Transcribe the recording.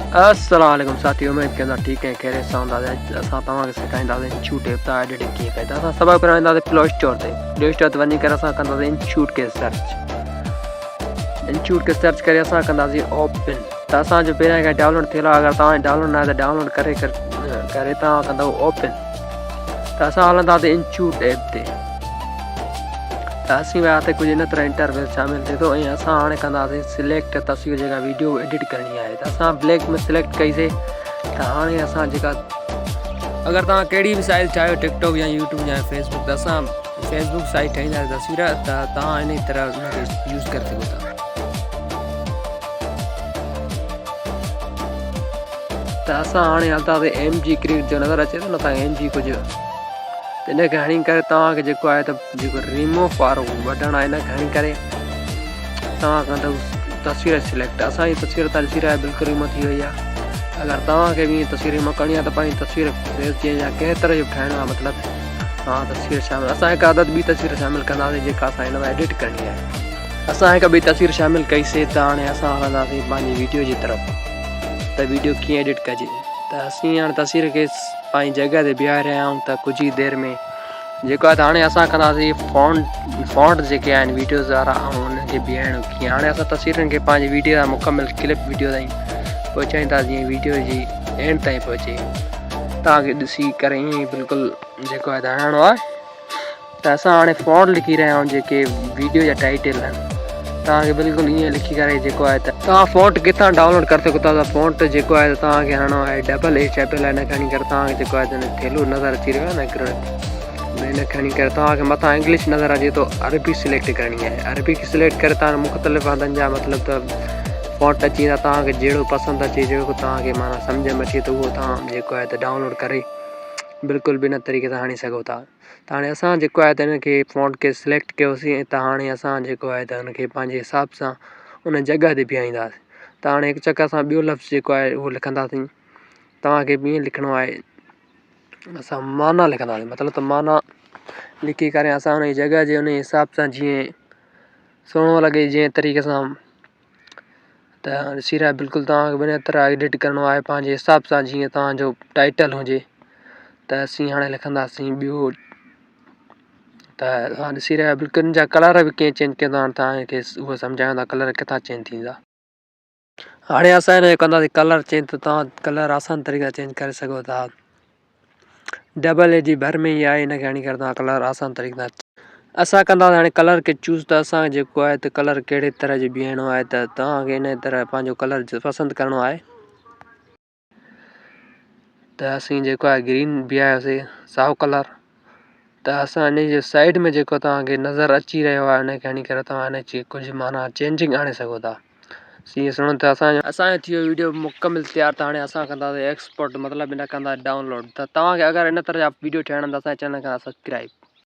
अस्सलाम वालेकुम साथियों, उम्मीद कंदा ठीक है। खैरियत सां हूंदासीं। असां तव्हांखे सेखारींदासीं इंशूट ऐप तां एडिटिंग कीअं कई। त असां सभु पहिरियों वेंदासीं प्ले स्टोर ते वञी करे असां कंदासीं इंशूट खे सर्च करे असां कंदासीं ओपन। त असांजो पहिरियां खां डाउनलोड थियल आहे। अगरि तव्हां डाउनलोड न आहे त डाउनलोड करे तव्हां कंदव ओपन। त असां हलंदासीं इंशूट ऐप ते। त असीं वियासीं कुझु इन तरह इंटरफेस शामिल थिए थो। ऐं असां हाणे कंदासीं सिलेक्ट तस्वीर जेका वीडियो एडिट करणी आहे। त असां ब्लैक में सिलेक्ट कईसीं। त हाणे असां जेका अगरि तव्हां कहिड़ी बि साइट चाहियो टिकटॉक या यूट्यूब या फेसबुक, त असां फेसबुक साइट ठाहींदासीं तस्वीर। त तव्हां इन तरह उनखे यूज़ करे सघो था। त असां हाणे हलंदासीं MG क्रिएट जो नज़र अचे थो न तव्हांखे MG कुझु। त इनखे हणी करे तव्हांखे जेको आहे त जेको रिमूव वारो बटण आहे इनखे हणी करे तव्हां कंदव तस्वीर सिलेक्ट। असांजी तस्वीर तव्हां ॾिसी रहिया बिल्कुलु रिमूव थी वई आहे। अगरि तव्हांखे बि ईअं तस्वीर रिमूव करणी आहे त पंहिंजी तस्वीर फेस जी या कंहिं तरह जो ठाहिणो आहे, मतिलबु तव्हां तस्वीर शामिल असां हिकु अदद ॿी तस्वीर शामिलु कंदासीं जेका असां हिन में एडिट करणी आहे। असां हिकु ॿी तस्वीर शामिलु कईसीं। त हाणे असां हलंदासीं पंहिंजी वीडियो जी तरफ़ त वीडियो कीअं एडिट कजे। त असीं हाणे तस्वीर खे पंहिंजी जॻह ते बीहारे रहिया आहियूं। त कुझु ई देरि में जेको आहे त हाणे असां कंदासीं फॉन्ट जेके आहिनि वीडियोज़ वारा ऐं उनखे बीहारणो कीअं। हाणे असां तस्वीरुनि खे पंहिंजी वीडियो जा मुकमिल क्लिप वीडियो ताईं पहुचाईंदासीं जीअं वीडियो जी एंड ताईं पहुचे। तव्हांखे ॾिसी करे ईअं ई बिल्कुलु जेको आहे त हणिणो आहे। त असां हाणे फॉन्ट लिखी रहिया आहियूं जेके वीडियो जा टाइटल आहिनि। तव्हांखे बिल्कुलु ईअं लिखी करे जेको आहे त तव्हां फॉन्ट किथां डाउनलोड करे सघो था। त फॉन्ट जेको आहे त तव्हांखे हणिणो आहे HL आहे। इन खणी करे तव्हांखे जेको आहे त थेलो नज़र अची रहियो आहे न हिकिड़ो, इन खणी करे तव्हांखे मथां इंग्लिश नज़र अचे थो। अरबी सिलेक्ट करणी आहे। अरबी सिलेक्ट करे तव्हां मुख़्तलिफ़ हंधनि जा मतिलबु त फॉन्ट अची वेंदा। तव्हांखे जहिड़ो पसंदि अचे जेको तव्हांखे माना सम्झ में अचे त उहो तव्हां जेको आहे त डाउनलोड करे बिल्कुलु बिना तरीक़े सां हणी सघो था। त हाणे असां जेको आहे त हिनखे फॉन्ट खे सिलेक्ट कयोसीं। त हाणे असां जेको आहे त हुनखे पंहिंजे हिसाब सां उन जॻह ते बीहाईंदासीं। त हाणे हिकु चकर सां ॿियो लफ़्ज़ जेको आहे उहो लिखंदासीं। तव्हांखे ॿीअं लिखिणो आहे, असां माना लिखंदासीं। मतिलबु त माना लिखी करे असां हुनजी जॻह जे उन हिसाब सां जीअं सुहिणो लॻे जंहिं तरीक़े सां त ॾिसी रहिया बिल्कुलु तव्हांखे ॿिन तरह एडिट करिणो आहे पंहिंजे हिसाब सां जीअं तव्हांजो टाइटल हुजे। त असीं हाणे लिखंदासीं ॿियो। त तव्हां ॾिसी रहिया बिल्कुलु इन जा कलर बि कीअं चेंज कंदा आहिनि। तव्हांखे उहो सम्झायूं था कलर किथां चेंज थींदा। हाणे असां हिन जो कंदासीं कलर चेंज। त तव्हां कलर आसान तरीक़े चेंज करे सघो था। जी भर में ई आहे। हिनखे हणी करे तव्हां कलर आसान तरीक़े सां असां कंदासीं हाणे कलर खे चूज़। त असांखे जेको आहे त कलर कहिड़े तरह जो बीहारणो आहे। त तव्हांखे इन तरह पंहिंजो कलर पसंदि करिणो आहे। त असीं जेको आहे ग्रीन बीहायोसीं, साओ कलर। त असां इन जे साइड में जेको तव्हांखे नज़र अची रहियो आहे उनखे हणी करे तव्हां इन जी कुझु माना चेंजिंग आणे सघो था। ईअं सुणो त असांजो थी वियो वीडियो मुकमिल तयारु। त हाणे असां कंदासीं एक्सपोर्ट, मतिलबु इन कंदासीं डाउनलोड। त तव्हांखे अगरि इन तरह जा वीडियो ठाहिणा त असांजे चैनल खे सब्सक्राइब।